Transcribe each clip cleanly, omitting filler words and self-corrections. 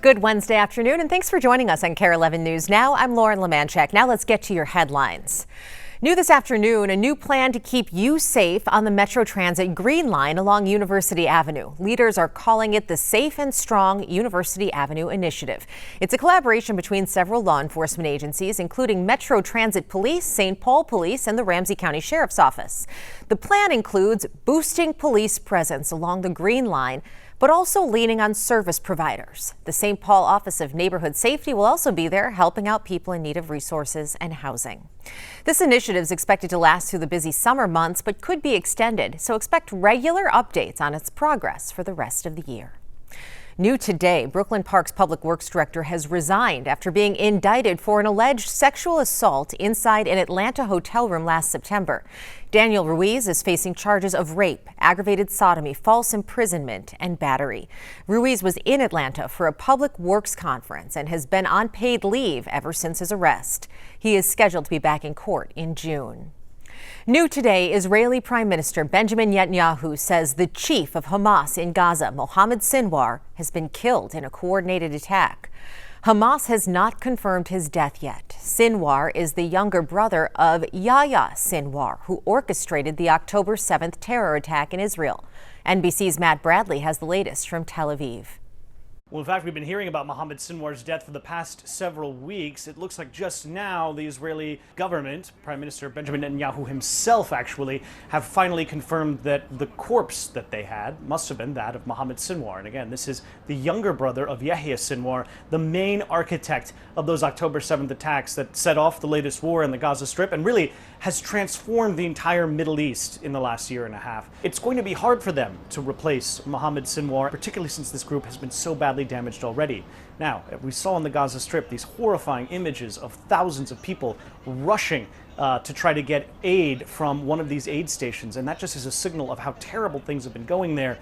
Good Wednesday afternoon, and thanks for joining us on KARE 11 News Now. I'm Lauren Lemanchek. Now let's get to your headlines. New this afternoon, a new plan to keep you safe on the Metro Transit Green Line along University Avenue. Leaders are calling it the Safe and Strong University Avenue Initiative. It's a collaboration between several law enforcement agencies, including Metro Transit Police, St. Paul Police, and the Ramsey County Sheriff's Office. The plan includes boosting police presence along the Green Line, but also leaning on service providers. The St. Paul Office of Neighborhood Safety will also be there, helping out people in need of resources and housing. This initiative is expected to last through the busy summer months, but could be extended, so expect regular updates on its progress for the rest of the year. New today, Brooklyn Park's Public Works Director has resigned after being indicted for an alleged sexual assault inside an Atlanta hotel room last September. Daniel Ruiz is facing charges of rape, aggravated sodomy, false imprisonment, and battery. Ruiz was in Atlanta for a public works conference and has been on paid leave ever since his arrest. He is scheduled to be back in court in June. New today, Israeli Prime Minister Benjamin Netanyahu says the chief of Hamas in Gaza, Mohammed Sinwar, has been killed in a coordinated attack. Hamas has not confirmed his death yet. Sinwar is the younger brother of Yahya Sinwar, who orchestrated the October 7th terror attack in Israel. NBC's Matt Bradley has the latest from Tel Aviv. Well, in fact, we've been hearing about Mohammed Sinwar's death for the past several weeks. It looks like just now the Israeli government, Prime Minister Benjamin Netanyahu himself actually, have finally confirmed that the corpse that they had must have been that of Mohammed Sinwar. And again, this is the younger brother of Yahya Sinwar, the main architect of those October 7th attacks that set off the latest war in the Gaza Strip and really has transformed the entire Middle East in the last year and a half. It's going to be hard for them to replace Mohammed Sinwar, particularly since this group has been so badly damaged already. Now, we saw on the Gaza Strip these horrifying images of thousands of people rushing to try to get aid from one of these aid stations, and that just is a signal of how terrible things have been going there.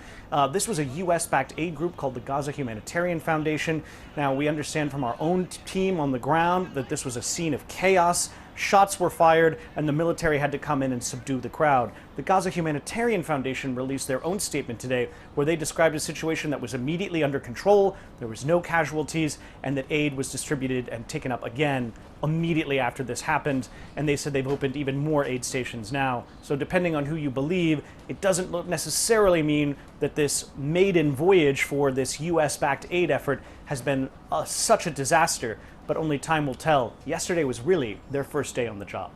This was a U.S.-backed aid group called the Gaza Humanitarian Foundation. Now, we understand from our own team on the ground that this was a scene of chaos. Shots were fired, and the military had to come in and subdue the crowd. The Gaza Humanitarian Foundation released their own statement today where they described a situation that was immediately under control, there was no casualties, and that aid was distributed and taken up again immediately after this happened. And they said they've opened even more aid stations now. So depending on who you believe, it doesn't necessarily mean that this maiden voyage for this U.S.-backed aid effort has been such a disaster, but only time will tell. Yesterday was really their first day on the job.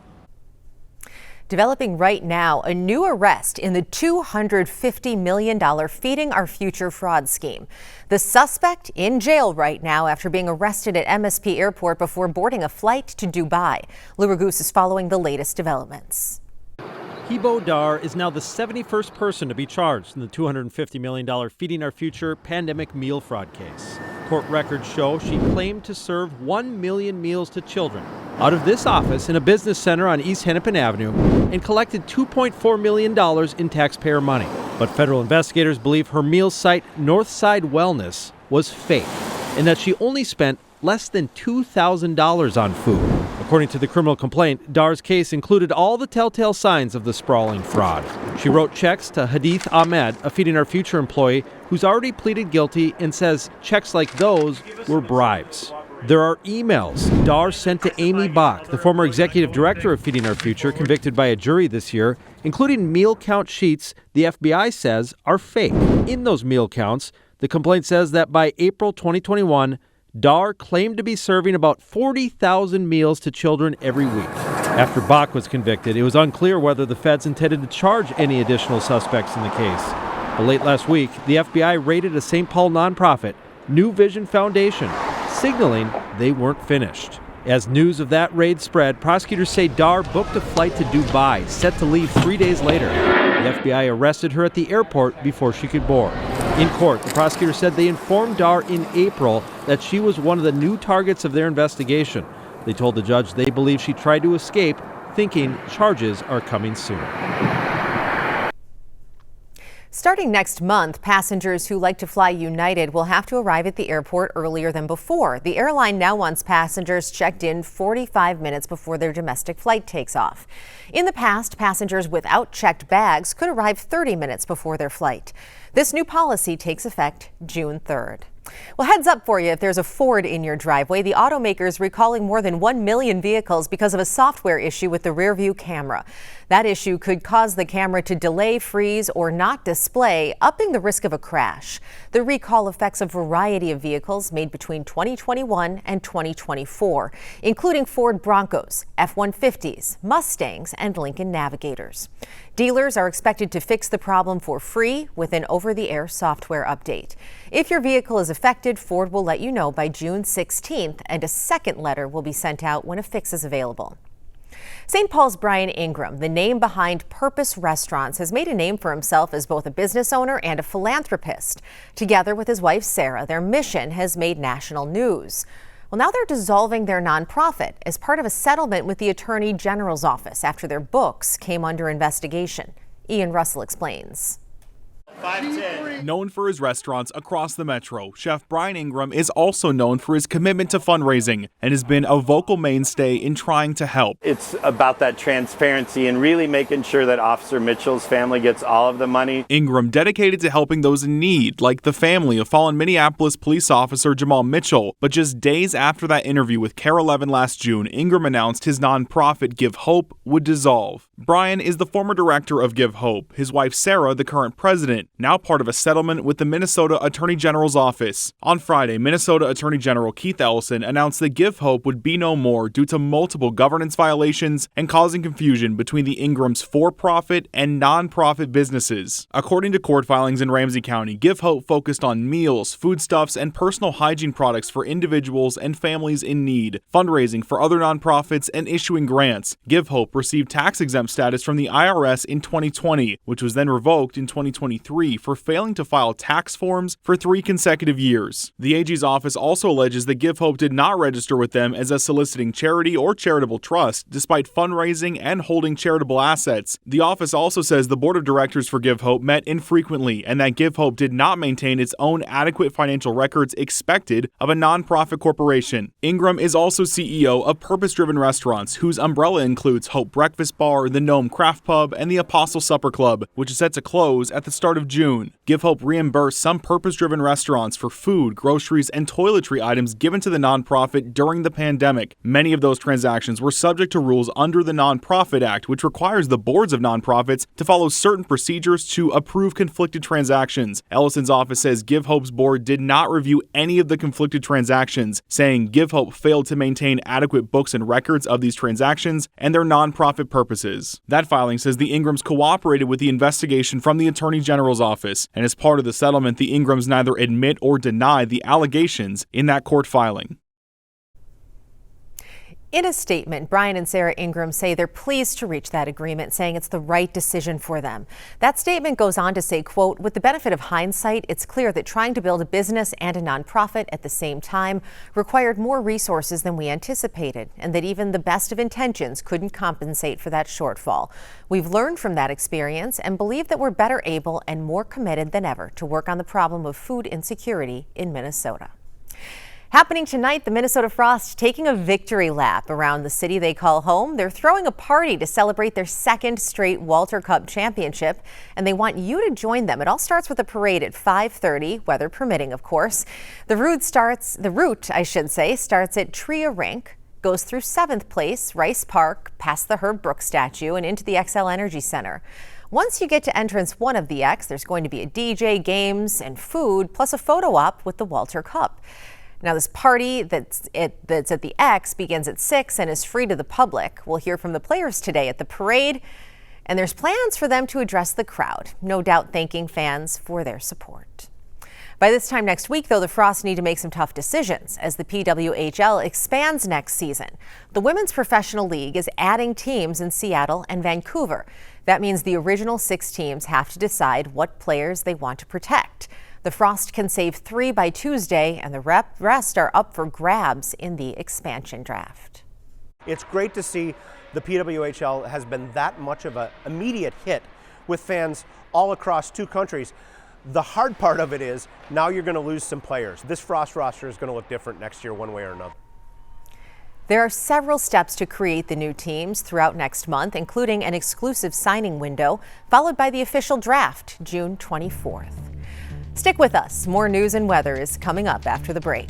Developing right now, a new arrest in the $250 million Feeding Our Future fraud scheme. The suspect in jail right now after being arrested at MSP Airport before boarding a flight to Dubai. Lou Raguse is following the latest developments. Hibo Dar is now the 71st person to be charged in the $250 million Feeding Our Future pandemic meal fraud case. Court records show she claimed to serve 1 million meals to children out of this office in a business center on East Hennepin Avenue and collected $2.4 million in taxpayer money. But federal investigators believe her meal site, Northside Wellness, was fake and that she only spent less than $2,000 on food. According to the criminal complaint, Dar's case included all the telltale signs of the sprawling fraud. She wrote checks to Hadith Ahmed, a Feeding Our Future employee who's already pleaded guilty and says checks like those were bribes. There are emails Dar sent to Amy Bach, the former executive director of Feeding Our Future, convicted by a jury this year, including meal count sheets the FBI says are fake. In those meal counts, the complaint says that by April 2021, Dar claimed to be serving about 40,000 meals to children every week. After Bach was convicted, it was unclear whether the feds intended to charge any additional suspects in the case. But late last week, the FBI raided a St. Paul nonprofit, New Vision Foundation, signaling they weren't finished. As news of that raid spread, prosecutors say Dar booked a flight to Dubai, set to leave 3 days later. The FBI arrested her at the airport before she could board. In court, the prosecutor said they informed Dar in April that she was one of the new targets of their investigation. They told the judge they believe she tried to escape, thinking charges are coming soon. Starting next month, passengers who like to fly United will have to arrive at the airport earlier than before. The airline now wants passengers checked in 45 minutes before their domestic flight takes off. In the past, passengers without checked bags could arrive 30 minutes before their flight. This new policy takes effect June 3rd. Well, heads up for you if there's a Ford in your driveway. The automaker is recalling more than 1 million vehicles because of a software issue with the rear-view camera. That issue could cause the camera to delay, freeze, or not display, upping the risk of a crash. The recall affects a variety of vehicles made between 2021 and 2024, including Ford Broncos, F-150s, Mustangs, and Lincoln Navigators. Dealers are expected to fix the problem for free with an over-the-air software update. If your vehicle is affected, Ford will let you know by June 16th, and a second letter will be sent out when a fix is available. St. Paul's Brian Ingram, the name behind Purpose Restaurants, has made a name for himself as both a business owner and a philanthropist. Together with his wife, Sarah, their mission has made national news. Well, now they're dissolving their nonprofit as part of a settlement with the Attorney General's office after their books came under investigation. Ian Russell explains. 510. Known for his restaurants across the metro, Chef Brian Ingram is also known for his commitment to fundraising and has been a vocal mainstay in trying to help. It's about that transparency and really making sure that Officer Mitchell's family gets all of the money. Ingram dedicated to helping those in need, like the family of fallen Minneapolis police officer Jamal Mitchell. But just days after that interview with KARE 11 last June, Ingram announced his nonprofit Give Hope would dissolve. Brian is the former director of Give Hope, his wife Sarah, the current president, now part of a settlement with the Minnesota Attorney General's office. On Friday, Minnesota Attorney General Keith Ellison announced that Give Hope would be no more due to multiple governance violations and causing confusion between the Ingrams' for-profit and non-profit businesses. According to court filings in Ramsey County, Give Hope focused on meals, foodstuffs, and personal hygiene products for individuals and families in need, fundraising for other nonprofits, and issuing grants. Give Hope received tax-exempt status from the IRS in 2020, which was then revoked in 2023 for failing to file tax forms for 3 consecutive years. The AG's office also alleges that Give Hope did not register with them as a soliciting charity or charitable trust, despite fundraising and holding charitable assets. The office also says the board of directors for Give Hope met infrequently and that Give Hope did not maintain its own adequate financial records expected of a nonprofit corporation. Ingram is also CEO of Purpose Driven Restaurants, whose umbrella includes Hope Breakfast Bar, the Gnome Craft Pub, and the Apostle Supper Club, which is set to close at the start of June. Give Hope reimbursed some purpose-driven restaurants for food, groceries, and toiletry items given to the nonprofit during the pandemic. Many of those transactions were subject to rules under the Nonprofit Act, which requires the boards of nonprofits to follow certain procedures to approve conflicted transactions. Ellison's office says Give Hope's board did not review any of the conflicted transactions, saying Give Hope failed to maintain adequate books and records of these transactions and their nonprofit purposes. That filing says the Ingrams cooperated with the investigation from the Attorney General's office, and as part of the settlement, the Ingrams neither admit or deny the allegations in that court filing. In a statement, Brian and Sarah Ingram say they're pleased to reach that agreement, saying it's the right decision for them. That statement goes on to say, quote, with the benefit of hindsight, it's clear that trying to build a business and a nonprofit at the same time required more resources than we anticipated, and that even the best of intentions couldn't compensate for that shortfall. We've learned from that experience and believe that we're better able and more committed than ever to work on the problem of food insecurity in Minnesota. Happening tonight, the Minnesota Frost taking a victory lap around the city they call home. They're throwing a party to celebrate their second straight Walter Cup championship, and they want you to join them. It all starts with a parade at 5:30, weather permitting, of course. The route starts at Tria Rink, goes through 7th Place, Rice Park, past the Herb Brooks statue, and into the Xcel Energy Center. Once you get to entrance 1 of the X, there's going to be a DJ, games, and food, plus a photo op with the Walter Cup. Now, this party that's at the X begins at 6 and is free to the public. We'll hear from the players today at the parade, and there's plans for them to address the crowd, no doubt thanking fans for their support. By this time next week, though, the Frost need to make some tough decisions as the PWHL expands next season. The Women's Professional League is adding teams in Seattle and Vancouver. That means the original 6 teams have to decide what players they want to protect. The Frost can save 3 by Tuesday, and the rest are up for grabs in the expansion draft. It's great to see the PWHL has been that much of an immediate hit with fans all across 2 countries. The hard part of it is now you're going to lose some players. This Frost roster is going to look different next year one way or another. There are several steps to create the new teams throughout next month, including an exclusive signing window, followed by the official draft June 24th. Stick with us. More news and weather is coming up after the break.